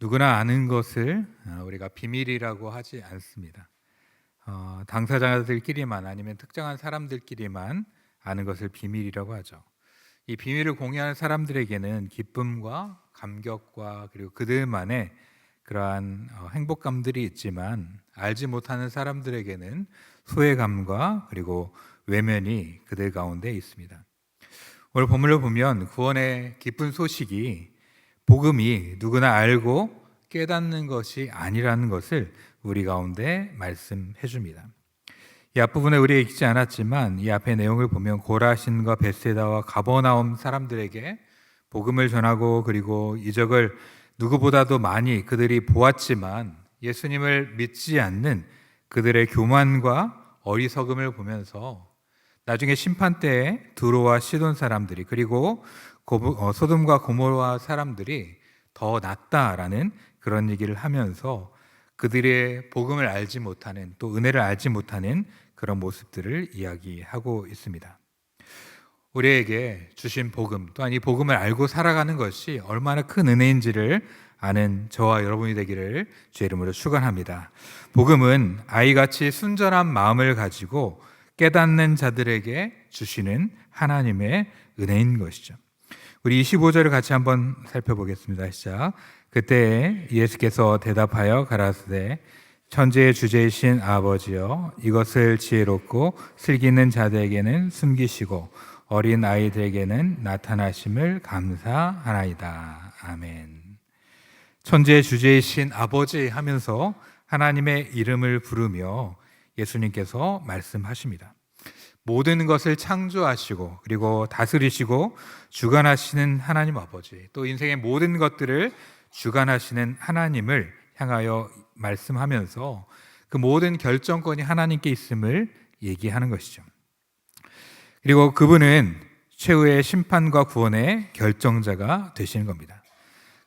누구나 아는 것을 우리가 비밀이라고 하지 않습니다. 당사자들끼리만 아니면 특정한 사람들끼리만 아는 것을 비밀이라고 하죠. 이 비밀을 공유하는 사람들에게는 기쁨과 감격과 그리고 그들만의 그러한 행복감들이 있지만 알지 못하는 사람들에게는 소외감과 그리고 외면이 그들 가운데 있습니다. 오늘 본문을 보면 구원의 기쁜 소식이 복음이 누구나 알고 깨닫는 것이 아니라는 것을 우리 가운데 말씀해 줍니다. 이 앞부분에 우리가 읽지 않았지만 이 앞의 내용을 보면 고라신과 벳세다와 가버나움 사람들에게 복음을 전하고 그리고 이적을 누구보다도 많이 그들이 보았지만 예수님을 믿지 않는 그들의 교만과 어리석음을 보면서 나중에 심판 때에 두로와 시돈 사람들이 그리고 소돔과 고모라 사람들이 더 낫다라는 그런 얘기를 하면서 그들의 복음을 알지 못하는 또 은혜를 알지 못하는 그런 모습들을 이야기하고 있습니다. 우리에게 주신 복음 또한 이 복음을 알고 살아가는 것이 얼마나 큰 은혜인지를 아는 저와 여러분이 되기를 주의 이름으로 축원합니다. 복음은 아이같이 순전한 마음을 가지고 깨닫는 자들에게 주시는 하나님의 은혜인 것이죠. 우리 25절을 같이 한번 살펴보겠습니다. 시작. 그때 예수께서 대답하여 가라사대 천지의 주제이신 아버지여 이것을 지혜롭고 슬기는 자들에게는 숨기시고 어린 아이들에게는 나타나심을 감사하나이다. 아멘. 천지의 주제이신 아버지 하면서 하나님의 이름을 부르며 예수님께서 말씀하십니다. 모든 것을 창조하시고 그리고 다스리시고 주관하시는 하나님 아버지, 또 인생의 모든 것들을 주관하시는 하나님을 향하여 말씀하면서 그 모든 결정권이 하나님께 있음을 얘기하는 것이죠. 그리고 그분은 최후의 심판과 구원의 결정자가 되시는 겁니다.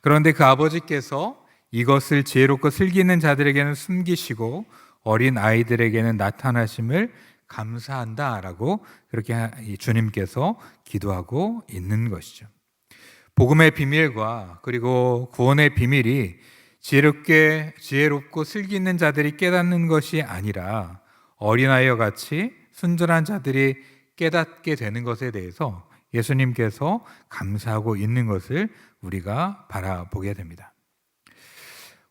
그런데 그 아버지께서 이것을 지혜롭고 슬기는 자들에게는 숨기시고 어린 아이들에게는 나타나심을 감사한다라고 그렇게 주님께서 기도하고 있는 것이죠. 복음의 비밀과 그리고 구원의 비밀이 지혜롭고 슬기 있는 자들이 깨닫는 것이 아니라 어린아이와 같이 순전한 자들이 깨닫게 되는 것에 대해서 예수님께서 감사하고 있는 것을 우리가 바라보게 됩니다.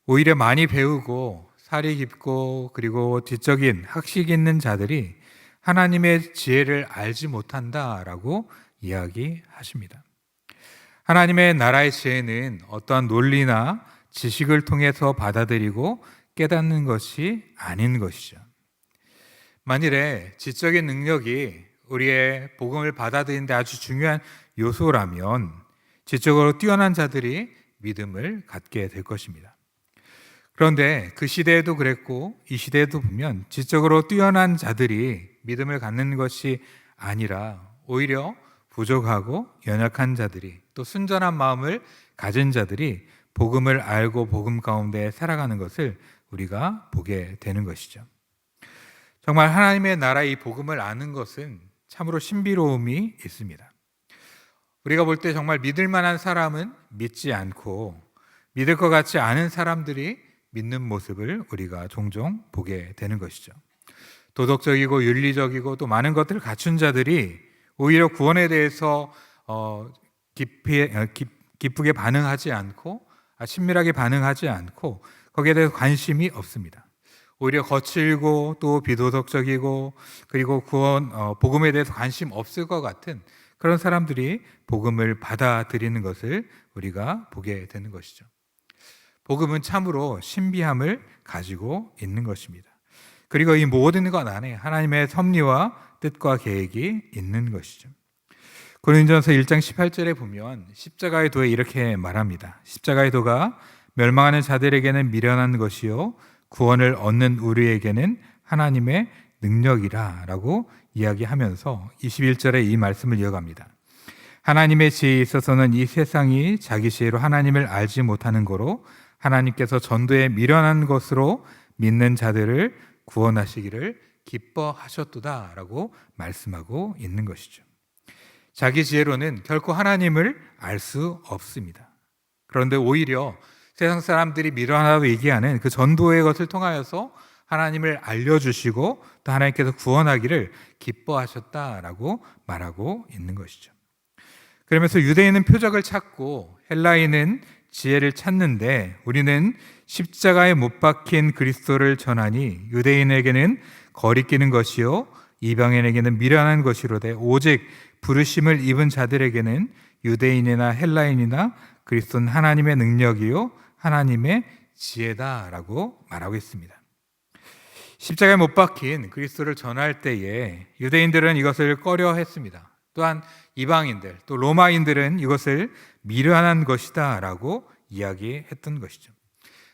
오히려 많이 배우고 살이 깊고 그리고 지적인 학식 있는 자들이 하나님의 지혜를 알지 못한다라고 이야기하십니다. 하나님의 나라의 지혜는 어떠한 논리나 지식을 통해서 받아들이고 깨닫는 것이 아닌 것이죠. 만일에 지적인 능력이 우리의 복음을 받아들이는 데 아주 중요한 요소라면 지적으로 뛰어난 자들이 믿음을 갖게 될 것입니다. 그런데 그 시대에도 그랬고 이 시대에도 보면 지적으로 뛰어난 자들이 믿음을 갖는 것이 아니라 오히려 부족하고 연약한 자들이 또 순전한 마음을 가진 자들이 복음을 알고 복음 가운데 살아가는 것을 우리가 보게 되는 것이죠. 정말 하나님의 나라의 이 복음을 아는 것은 참으로 신비로움이 있습니다. 우리가 볼 때 정말 믿을 만한 사람은 믿지 않고 믿을 것 같지 않은 사람들이 믿는 모습을 우리가 종종 보게 되는 것이죠. 도덕적이고 윤리적이고 또 많은 것들을 갖춘 자들이 오히려 구원에 대해서 기쁘게 반응하지 않고 친밀하게 반응하지 않고 거기에 대해서 관심이 없습니다. 오히려 거칠고 또 비도덕적이고 그리고 복음에 대해서 관심 없을 것 같은 그런 사람들이 복음을 받아들이는 것을 우리가 보게 되는 것이죠. 복음은 참으로 신비함을 가지고 있는 것입니다. 그리고 이 모든 것 안에 하나님의 섭리와 뜻과 계획이 있는 것이죠. 고린도전서 1장 18절에 보면 십자가의 도에 이렇게 말합니다. 십자가의 도가 멸망하는 자들에게는 미련한 것이요 구원을 얻는 우리에게는 하나님의 능력이라 라고 이야기하면서 21절에 이 말씀을 이어갑니다. 하나님의 지혜에 있어서는 이 세상이 자기 지혜로 하나님을 알지 못하는 거로 하나님께서 전도에 미련한 것으로 믿는 자들을 구원하시기를 기뻐하셨도다 라고 말씀하고 있는 것이죠. 자기 지혜로는 결코 하나님을 알 수 없습니다. 그런데 오히려 세상 사람들이 미련하다고 얘기하는 그 전도의 것을 통하여서 하나님을 알려주시고 또 하나님께서 구원하기를 기뻐하셨다라고 말하고 있는 것이죠. 그러면서 유대인은 표적을 찾고 헬라인은 지혜를 찾는데 우리는 십자가에 못 박힌 그리스도를 전하니 유대인에게는 거리끼는 것이요 이방인에게는 미련한 것이로되 오직 부르심을 입은 자들에게는 유대인이나 헬라인이나 그리스도는 하나님의 능력이요 하나님의 지혜다라고 말하고 있습니다. 십자가에 못 박힌 그리스도를 전할 때에 유대인들은 이것을 꺼려했습니다. 또한 이방인들 또 로마인들은 이것을 미련한 것이다라고 이야기했던 것이죠.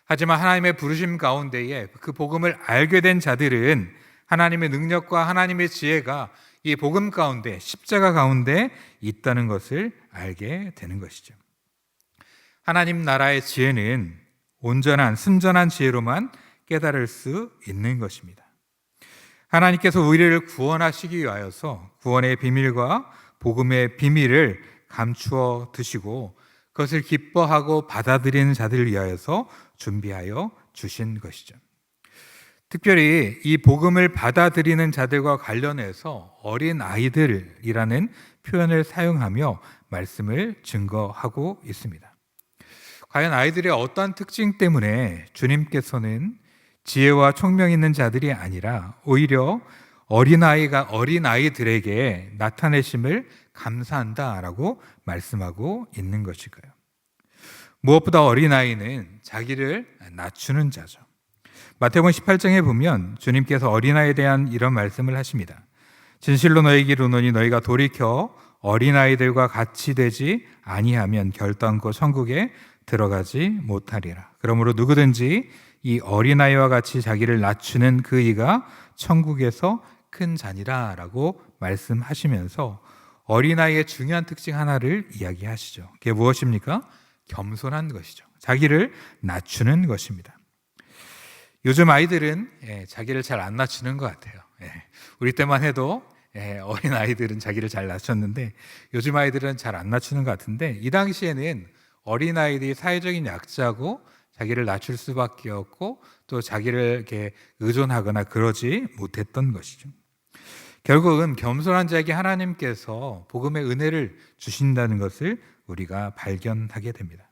하지만 하나님의 부르심 가운데에 그 복음을 알게 된 자들은 하나님의 능력과 하나님의 지혜가 이 복음 가운데 십자가 가운데 있다는 것을 알게 되는 것이죠. 하나님 나라의 지혜는 온전한 순전한 지혜로만 깨달을 수 있는 것입니다. 하나님께서 우리를 구원하시기 위하여서 구원의 비밀과 복음의 비밀을 감추어 두시고 그것을 기뻐하고 받아들이는 자들을 위하여서 준비하여 주신 것이죠. 특별히 이 복음을 받아들이는 자들과 관련해서 어린 아이들이라는 표현을 사용하며 말씀을 증거하고 있습니다. 과연 아이들의 어떤 특징 때문에 주님께서는 지혜와 총명 있는 자들이 아니라 오히려 어린아이들에게 나타내심을 감사한다라고 말씀하고 있는 것일까요? 무엇보다 어린아이는 자기를 낮추는 자죠. 마태복음 18장에 보면 주님께서 어린아이에 대한 이런 말씀을 하십니다. 진실로 너희에게 이르노니 너희가 돌이켜 어린아이들과 같이 되지 아니하면 결단코 천국에 들어가지 못하리라. 그러므로 누구든지 이 어린아이와 같이 자기를 낮추는 그 이가 천국에서 큰 자니라 라고 말씀하시면서 어린아이의 중요한 특징 하나를 이야기하시죠. 그게 무엇입니까? 겸손한 것이죠. 자기를 낮추는 것입니다. 요즘 아이들은 자기를 잘 안 낮추는 것 같아요. 우리 때만 해도 어린 아이들은 자기를 잘 낮췄는데 요즘 아이들은 잘 안 낮추는 것 같은데 이 당시에는 어린 아이들이 사회적인 약자고 자기를 낮출 수밖에 없고 또 자기를 이렇게 의존하거나 그러지 못했던 것이죠. 결국은 겸손한 자에게 하나님께서 복음의 은혜를 주신다는 것을 우리가 발견하게 됩니다.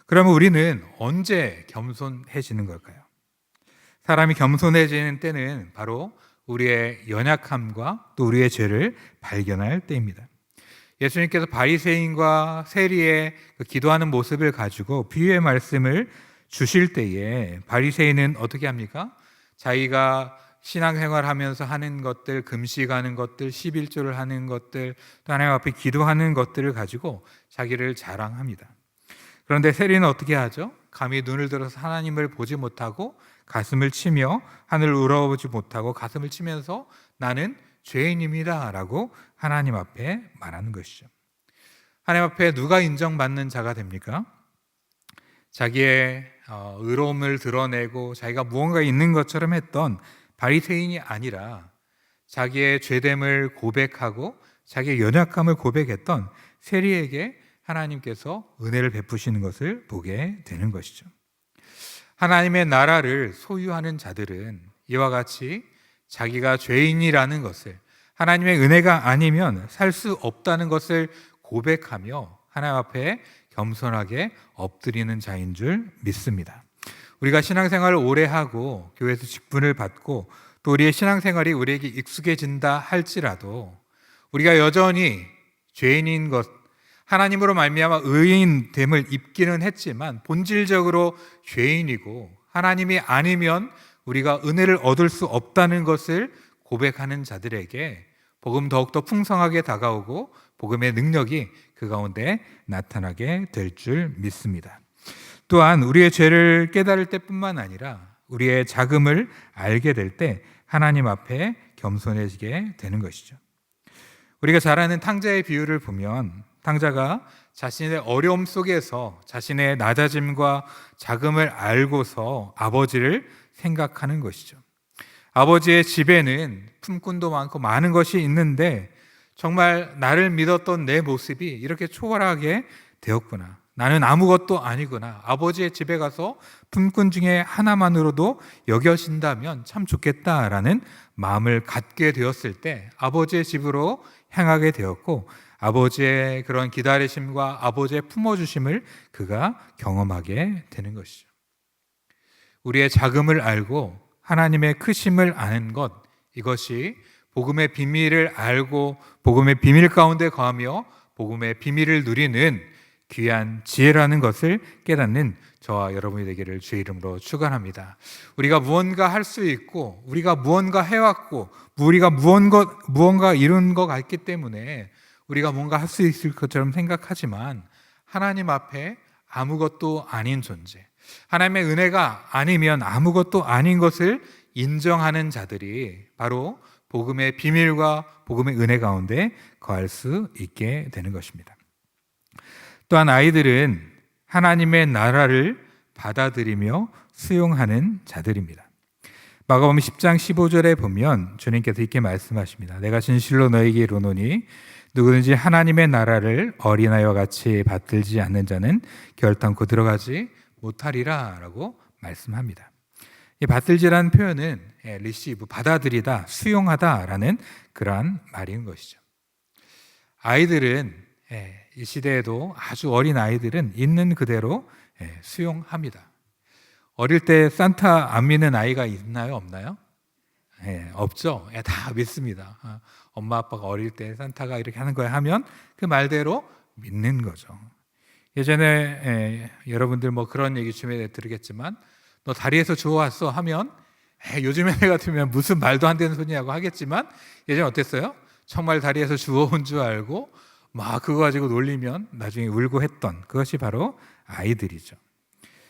그러면 우리는 언제 겸손해지는 걸까요? 사람이 겸손해지는 때는 바로 우리의 연약함과 또 우리의 죄를 발견할 때입니다. 예수님께서 바리새인과 세리의 기도하는 모습을 가지고 비유의 말씀을 주실 때에 바리새인은 어떻게 합니까? 자기가 신앙생활하면서 하는 것들, 금식하는 것들, 11조를 하는 것들, 또 하나님 앞에 기도하는 것들을 가지고 자기를 자랑합니다. 그런데 세리는 어떻게 하죠? 감히 눈을 들어서 하나님을 보지 못하고 가슴을 치며 하늘을 우러보지 못하고 가슴을 치면서 나는 죄인입니다 라고 하나님 앞에 말하는 것이죠. 하나님 앞에 누가 인정받는 자가 됩니까? 자기의 의로움을 드러내고 자기가 무언가 있는 것처럼 했던 바리새인이 아니라 자기의 죄됨을 고백하고 자기의 연약함을 고백했던 세리에게 하나님께서 은혜를 베푸시는 것을 보게 되는 것이죠. 하나님의 나라를 소유하는 자들은 이와 같이 자기가 죄인이라는 것을 하나님의 은혜가 아니면 살 수 없다는 것을 고백하며 하나님 앞에 겸손하게 엎드리는 자인 줄 믿습니다. 우리가 신앙생활을 오래 하고 교회에서 직분을 받고 또 우리의 신앙생활이 우리에게 익숙해진다 할지라도 우리가 여전히 죄인인 것, 하나님으로 말미암아 의인됨을 입기는 했지만 본질적으로 죄인이고 하나님이 아니면 우리가 은혜를 얻을 수 없다는 것을 고백하는 자들에게 복음 더욱더 풍성하게 다가오고 복음의 능력이 그 가운데 나타나게 될 줄 믿습니다. 또한 우리의 죄를 깨달을 때뿐만 아니라 우리의 자금을 알게 될 때 하나님 앞에 겸손해지게 되는 것이죠. 우리가 잘 아는 탕자의 비유를 보면 탕자가 자신의 어려움 속에서 자신의 낮아짐과 자금을 알고서 아버지를 생각하는 것이죠. 아버지의 집에는 품꾼도 많고 많은 것이 있는데 정말 나를 믿었던 내 모습이 이렇게 초라하게 되었구나. 나는 아무것도 아니구나. 아버지의 집에 가서 품꾼 중에 하나만으로도 여겨진다면 참 좋겠다라는 마음을 갖게 되었을 때 아버지의 집으로 향하게 되었고, 아버지의 그런 기다리심과 아버지의 품어주심을 그가 경험하게 되는 것이죠. 우리의 작음을 알고 하나님의 크심을 아는 것, 이것이 복음의 비밀을 알고 복음의 비밀 가운데 거하며 복음의 비밀을 누리는 귀한 지혜라는 것을 깨닫는 저와 여러분이 되기를 주의 이름으로 축원합니다. 우리가 무언가 할 수 있고 우리가 무언가 해왔고 우리가 무언가 이룬 것 같기 때문에 우리가 뭔가 할 수 있을 것처럼 생각하지만, 하나님 앞에 아무것도 아닌 존재, 하나님의 은혜가 아니면 아무것도 아닌 것을 인정하는 자들이 바로 복음의 비밀과 복음의 은혜 가운데 거할 수 있게 되는 것입니다. 또한 아이들은 하나님의 나라를 받아들이며 수용하는 자들입니다. 마가복음 10장 15절에 보면 주님께서 이렇게 말씀하십니다. 내가 진실로 너에게 이르노니 누구든지 하나님의 나라를 어린아이와 같이 받들지 않는 자는 결단코 들어가지 못하리라 라고 말씀합니다. 이 받들지라는 표현은 리시브, 받아들이다, 수용하다라는 그러한 말인 것이죠. 아이들은 이 시대에도 아주 어린 아이들은 있는 그대로 수용합니다. 어릴 때 산타 안 믿는 아이가 있나요? 없나요? 없죠. 다 믿습니다. 엄마 아빠가 어릴 때 산타가 이렇게 하는 거야 하면 그 말대로 믿는 거죠. 예전에 여러분들 뭐 그런 얘기 주변에 들으겠지만, 너 다리에서 주워왔어 하면 요즘 애 같으면 무슨 말도 안 되는 소리냐고 하겠지만, 예전에 어땠어요? 정말 다리에서 주워온 줄 알고 막 그거 가지고 놀리면 나중에 울고 했던 그것이 바로 아이들이죠.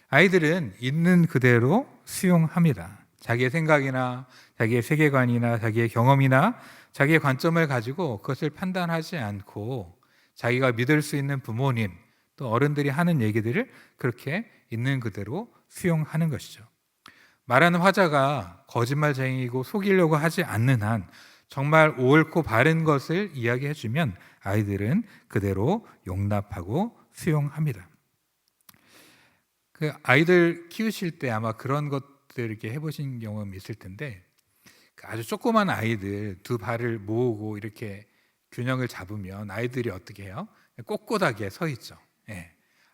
아이들은 있는 그대로 수용합니다. 자기의 생각이나 자기의 세계관이나 자기의 경험이나 자기의 관점을 가지고 그것을 판단하지 않고 자기가 믿을 수 있는 부모님 또 어른들이 하는 얘기들을 그렇게 있는 그대로 수용하는 것이죠. 말하는 화자가 거짓말쟁이고 속이려고 하지 않는 한 정말 옳고 바른 것을 이야기해주면 아이들은 그대로 용납하고 수용합니다. 그 아이들 키우실 때 아마 그런 것들 이렇게 해보신 경험이 있을 텐데, 아주 조그만 아이들 두 발을 모으고 이렇게 균형을 잡으면 아이들이 어떻게 해요? 꼿꼿하게 서 있죠.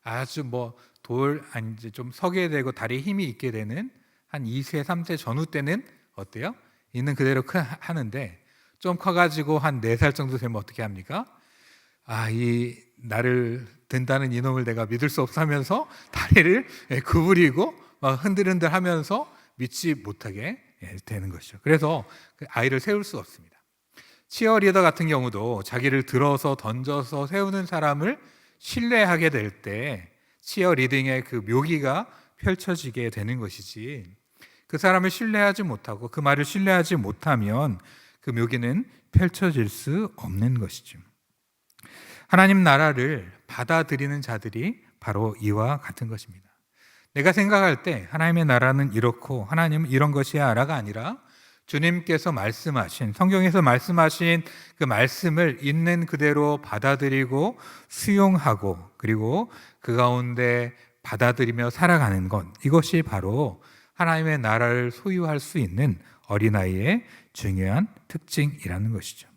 아주 뭐 돌 이제 좀 서게 되고 다리에 힘이 있게 되는 한 2세, 3세 전후 때는 어때요? 있는 그대로 하는데, 좀 커가지고 한 4살 정도 되면 어떻게 합니까? 이 나를 든다는 이놈을 내가 믿을 수 없어 하면서 다리를 구부리고 막 흔들흔들 하면서 믿지 못하게 되는 것이죠. 그래서 그 아이를 세울 수 없습니다. 치어리더 같은 경우도 자기를 들어서 던져서 세우는 사람을 신뢰하게 될 때 치어리딩의 그 묘기가 펼쳐지게 되는 것이지, 그 사람을 신뢰하지 못하고 그 말을 신뢰하지 못하면 그 묘기는 펼쳐질 수 없는 것이죠. 하나님 나라를 받아들이는 자들이 바로 이와 같은 것입니다. 내가 생각할 때 하나님의 나라는 이렇고 하나님은 이런 것이야 라가 아니라, 주님께서 말씀하신, 성경에서 말씀하신 그 말씀을 있는 그대로 받아들이고 수용하고 그리고 그 가운데 받아들이며 살아가는 것, 이것이 바로 하나님의 나라를 소유할 수 있는 어린아이의 중요한 특징이라는 것이죠.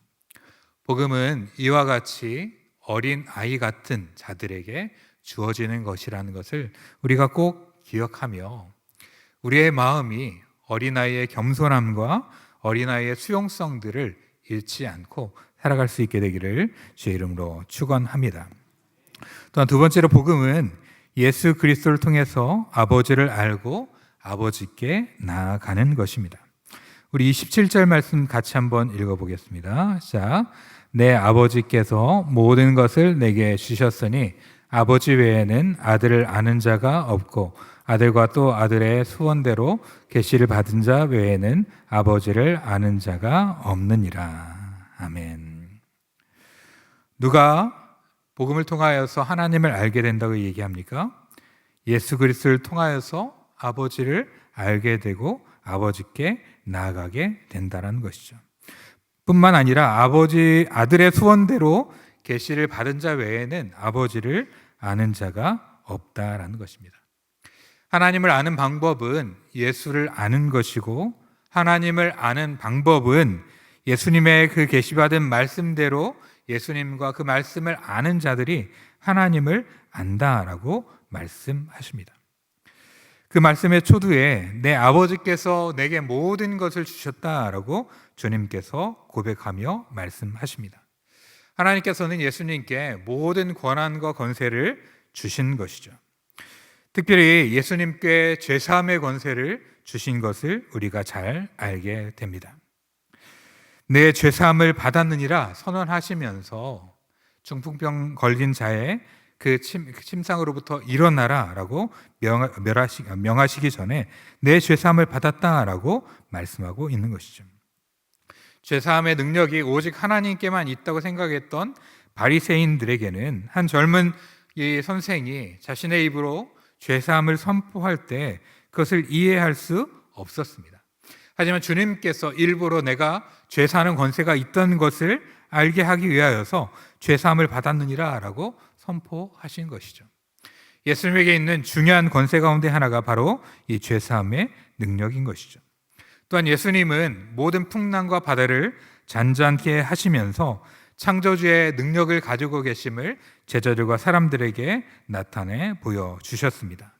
복음은 이와 같이 어린 아이 같은 자들에게 주어지는 것이라는 것을 우리가 꼭 기억하며, 우리의 마음이 어린아이의 겸손함과 어린아이의 수용성들을 잃지 않고 살아갈 수 있게 되기를 주의 이름으로 축원합니다. 또한 두 번째로 복음은 예수 그리스도를 통해서 아버지를 알고 아버지께 나아가는 것입니다. 우리 27절 말씀 같이 한번 읽어보겠습니다. 자, 내 아버지께서 모든 것을 내게 주셨으니 아버지 외에는 아들을 아는 자가 없고 아들과 또 아들의 소원대로 계시를 받은 자 외에는 아버지를 아는 자가 없느니라. 아멘. 누가 복음을 통하여서 하나님을 알게 된다고 얘기합니까? 예수 그리스도를 통하여서 아버지를 알게 되고 아버지께 나아가게 된다는 것이죠. 뿐만 아니라 아들의 소원대로 계시를 받은 자 외에는 아버지를 아는 자가 없다라는 것입니다. 하나님을 아는 방법은 예수를 아는 것이고, 하나님을 아는 방법은 예수님의 그 계시받은 말씀대로 예수님과 그 말씀을 아는 자들이 하나님을 안다라고 말씀하십니다. 그 말씀의 초두에 내 아버지께서 내게 모든 것을 주셨다라고 주님께서 고백하며 말씀하십니다. 하나님께서는 예수님께 모든 권한과 권세를 주신 것이죠. 특별히 예수님께 죄사함의 권세를 주신 것을 우리가 잘 알게 됩니다. 내 죄사함을 받았느니라 선언하시면서 중풍병 걸린 자의 그 침상으로부터 일어나라라고 명하시기 전에 내 죄사함을 받았다라고 말씀하고 있는 것이죠. 죄사함의 능력이 오직 하나님께만 있다고 생각했던 바리새인들에게는 한 젊은 이 선생이 자신의 입으로 죄사함을 선포할 때 그것을 이해할 수 없었습니다. 하지만 주님께서 일부러 내가 죄사하는 권세가 있던 것을 알게 하기 위하여서 죄사함을 받았느니라 라고 선포하신 것이죠. 예수님에게 있는 중요한 권세 가운데 하나가 바로 이 죄사함의 능력인 것이죠. 또한 예수님은 모든 풍랑과 바다를 잔잔케 하시면서 창조주의 능력을 가지고 계심을 제자들과 사람들에게 나타내 보여주셨습니다.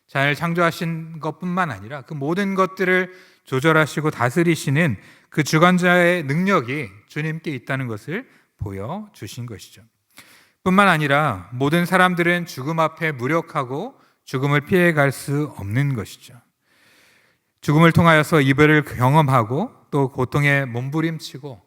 잘 창조하신 것뿐만 아니라 그 모든 것들을 조절하시고 다스리시는 그 주관자의 능력이 주님께 있다는 것을 보여주신 것이죠. 뿐만 아니라 모든 사람들은 죽음 앞에 무력하고 죽음을 피해갈 수 없는 것이죠. 죽음을 통하여서 이별을 경험하고 또 고통에 몸부림치고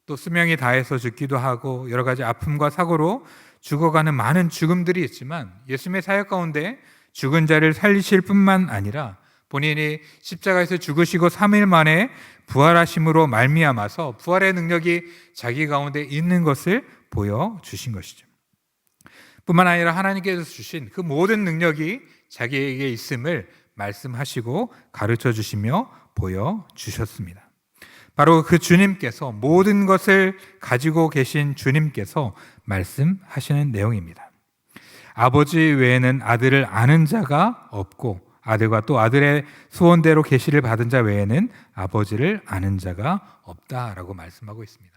또 수명이 다해서 죽기도 하고 여러 가지 아픔과 사고로 죽어가는 많은 죽음들이 있지만 예수님의 사역 가운데 죽은 자를 살리실 뿐만 아니라 본인이 십자가에서 죽으시고 3일 만에 부활하심으로 말미암아서 부활의 능력이 자기 가운데 있는 것을 보여주신 것이죠. 뿐만 아니라 하나님께서 주신 그 모든 능력이 자기에게 있음을 말씀하시고 가르쳐 주시며 보여주셨습니다. 바로 그 주님께서 모든 것을 가지고 계신 주님께서 말씀하시는 내용입니다. 아버지 외에는 아들을 아는 자가 없고 아들과 또 아들의 소원대로 계시를 받은 자 외에는 아버지를 아는 자가 없다라고 말씀하고 있습니다.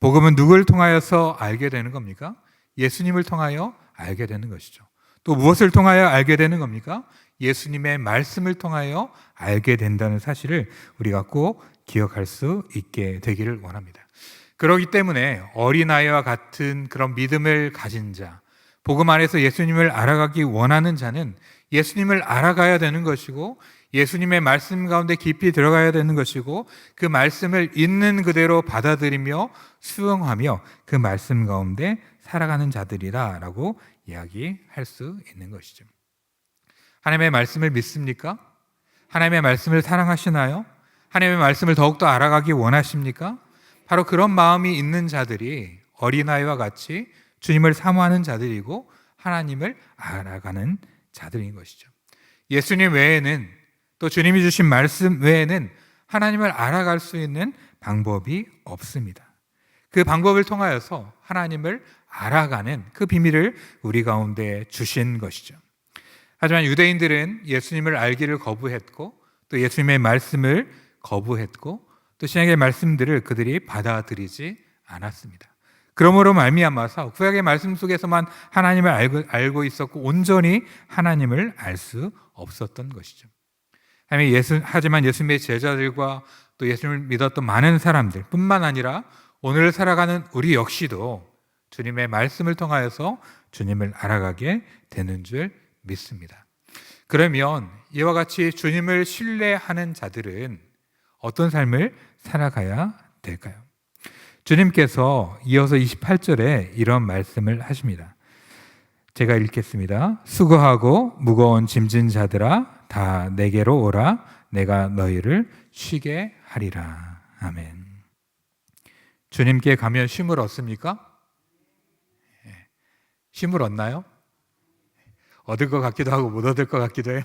복음은 누구를 통하여서 알게 되는 겁니까? 예수님을 통하여 알게 되는 것이죠. 또 무엇을 통하여 알게 되는 겁니까? 예수님의 말씀을 통하여 알게 된다는 사실을 우리가 꼭 기억할 수 있게 되기를 원합니다. 그렇기 때문에 어린아이와 같은 그런 믿음을 가진 자, 복음 안에서 예수님을 알아가기 원하는 자는 예수님을 알아가야 되는 것이고 예수님의 말씀 가운데 깊이 들어가야 되는 것이고 그 말씀을 있는 그대로 받아들이며 수용하며 그 말씀 가운데 살아가는 자들이라고 이야기할 수 있는 것이죠. 하나님의 말씀을 믿습니까? 하나님의 말씀을 사랑하시나요? 하나님의 말씀을 더욱더 알아가기 원하십니까? 바로 그런 마음이 있는 자들이 어린아이와 같이 주님을 사모하는 자들이고 하나님을 알아가는 자들인 것이죠. 예수님 외에는 또 주님이 주신 말씀 외에는 하나님을 알아갈 수 있는 방법이 없습니다. 그 방법을 통하여서 하나님을 알아가는 그 비밀을 우리 가운데 주신 것이죠. 하지만 유대인들은 예수님을 알기를 거부했고 또 예수님의 말씀을 거부했고 또 신약의 말씀들을 그들이 받아들이지 않았습니다. 그러므로 말미암아서 구약의 말씀 속에서만 하나님을 알고 있었고 온전히 하나님을 알 수 없었던 것이죠. 하지만 예수님의 제자들과 또 예수님을 믿었던 많은 사람들 뿐만 아니라 오늘 살아가는 우리 역시도 주님의 말씀을 통하여서 주님을 알아가게 되는 줄 믿습니다. 그러면 이와 같이 주님을 신뢰하는 자들은 어떤 삶을 살아가야 될까요? 주님께서 이어서 28절에 이런 말씀을 하십니다. 제가 읽겠습니다. 수고하고 무거운 짐진 자들아 다 내게로 오라 내가 너희를 쉬게 하리라. 아멘. 주님께 가면 쉼을 얻습니까? 쉼을 얻나요? 얻을 것 같기도 하고 못 얻을 것 같기도 해요.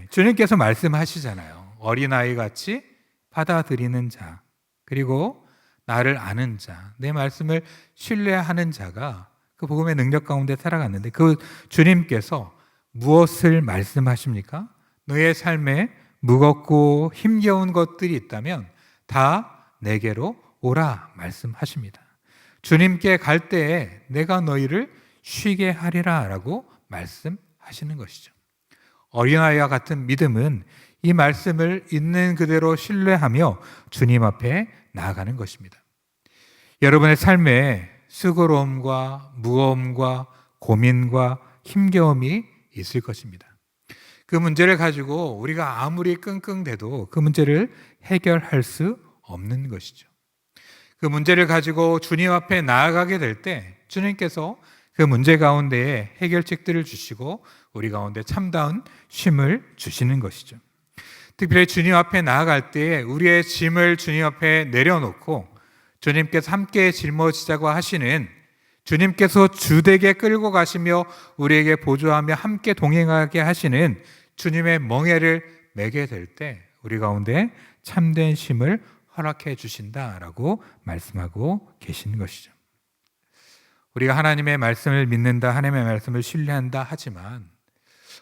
주님께서 말씀하시잖아요. 어린아이 같이 받아들이는 자 그리고 나를 아는 자, 내 말씀을 신뢰하는 자가 그 복음의 능력 가운데 살아갔는데 그 주님께서 무엇을 말씀하십니까? 너의 삶에 무겁고 힘겨운 것들이 있다면 다 내게로 오라 말씀하십니다. 주님께 갈 때에 내가 너희를 쉬게 하리라 라고 말씀하시는 것이죠. 어린아이와 같은 믿음은 이 말씀을 있는 그대로 신뢰하며 주님 앞에 나아가는 것입니다. 여러분의 삶에 수고로움과 무거움과 고민과 힘겨움이 있을 것입니다. 그 문제를 가지고 우리가 아무리 끙끙대도 그 문제를 해결할 수 없는 것이죠. 그 문제를 가지고 주님 앞에 나아가게 될 때 주님께서 그 문제 가운데에 해결책들을 주시고 우리 가운데 참다운 쉼을 주시는 것이죠. 특별히 주님 앞에 나아갈 때에 우리의 짐을 주님 앞에 내려놓고 주님께서 함께 짊어지자고 하시는, 주님께서 주되게 끌고 가시며 우리에게 보조하며 함께 동행하게 하시는 주님의 멍에를 매게 될 때 우리 가운데 참된 쉼을 허락해 주신다라고 말씀하고 계신 것이죠. 우리가 하나님의 말씀을 믿는다, 하나님의 말씀을 신뢰한다 하지만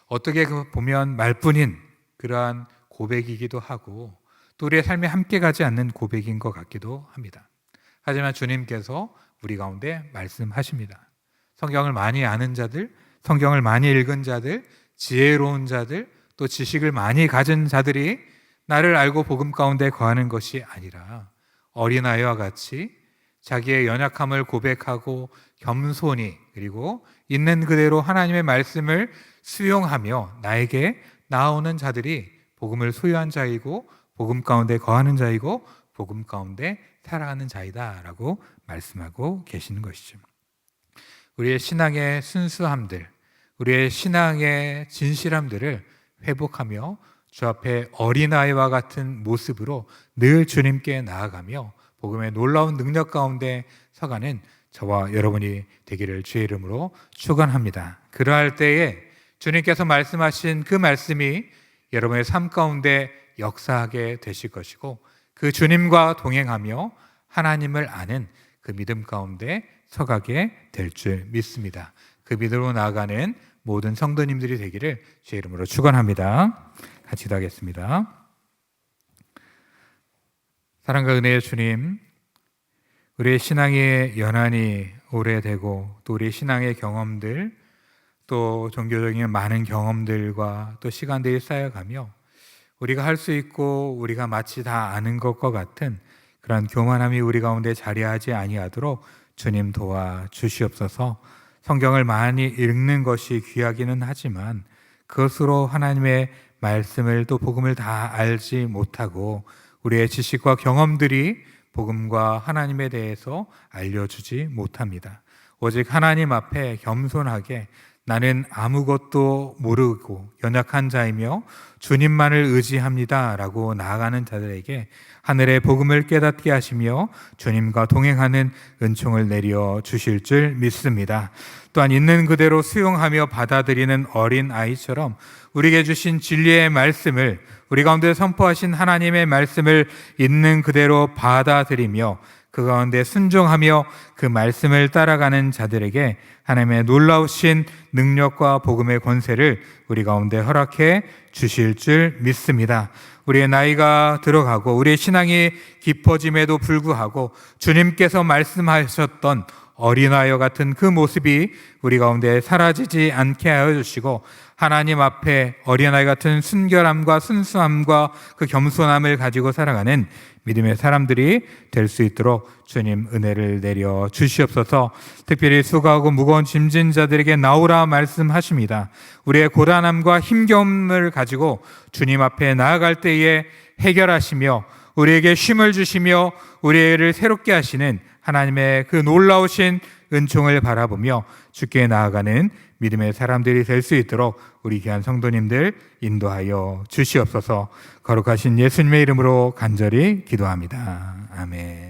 어떻게 보면 말뿐인 그러한 고백이기도 하고 또 우리의 삶에 함께 가지 않는 고백인 것 같기도 합니다. 하지만 주님께서 우리 가운데 말씀하십니다. 성경을 많이 아는 자들, 성경을 많이 읽은 자들, 지혜로운 자들, 또 지식을 많이 가진 자들이 나를 알고 복음 가운데 거하는 것이 아니라 어린아이와 같이 자기의 연약함을 고백하고 겸손히 그리고 있는 그대로 하나님의 말씀을 수용하며 나에게 나아오는 자들이 복음을 소유한 자이고 복음 가운데 거하는 자이고 복음 가운데 살아가는 자이다 라고 말씀하고 계시는 것이죠. 우리의 신앙의 순수함들, 우리의 신앙의 진실함들을 회복하며 주 앞에 어린아이와 같은 모습으로 늘 주님께 나아가며 복음의 놀라운 능력 가운데 서가는 저와 여러분이 되기를 주의 이름으로 축원합니다. 그러할 때에 주님께서 말씀하신 그 말씀이 여러분의 삶 가운데 역사하게 되실 것이고 그 주님과 동행하며 하나님을 아는 그 믿음 가운데 서가게 될 줄 믿습니다. 그 믿음으로 나아가는 모든 성도님들이 되기를 주의 이름으로 축원합니다. 같이 기도하겠습니다. 사랑과 은혜의 주님, 우리의 신앙의 연한이 오래되고 또 우리의 신앙의 경험들 또 종교적인 많은 경험들과 또 시간들이 쌓여가며 우리가 할 수 있고 우리가 마치 다 아는 것과 같은 그런 교만함이 우리 가운데 자리하지 아니하도록 주님 도와 주시옵소서. 성경을 많이 읽는 것이 귀하기는 하지만 그것으로 하나님의 말씀을 또 복음을 다 알지 못하고 우리의 지식과 경험들이 복음과 하나님에 대해서 알려주지 못합니다. 오직 하나님 앞에 겸손하게 나는 아무것도 모르고 연약한 자이며 주님만을 의지합니다 라고 나아가는 자들에게 하늘의 복음을 깨닫게 하시며 주님과 동행하는 은총을 내려 주실 줄 믿습니다. 또한 있는 그대로 수용하며 받아들이는 어린 아이처럼 우리에게 주신 진리의 말씀을, 우리 가운데 선포하신 하나님의 말씀을 있는 그대로 받아들이며 그 가운데 순종하며 그 말씀을 따라가는 자들에게 하나님의 놀라우신 능력과 복음의 권세를 우리 가운데 허락해 주실 줄 믿습니다. 우리의 나이가 들어가고 우리의 신앙이 깊어짐에도 불구하고 주님께서 말씀하셨던 어린아이와 같은 그 모습이 우리 가운데 사라지지 않게 하여 주시고 하나님 앞에 어린아이 같은 순결함과 순수함과 그 겸손함을 가지고 살아가는 믿음의 사람들이 될 수 있도록 주님 은혜를 내려 주시옵소서. 특별히 수고하고 무거운 짐진 자들에게 나오라 말씀하십니다. 우리의 고단함과 힘겨움을 가지고 주님 앞에 나아갈 때에 해결하시며 우리에게 쉼을 주시며 우리를 새롭게 하시는 하나님의 그 놀라우신 은총을 바라보며 주께 나아가는 믿음의 사람들이 될 수 있도록 우리 귀한 성도님들 인도하여 주시옵소서. 거룩하신 예수님의 이름으로 간절히 기도합니다. 아멘.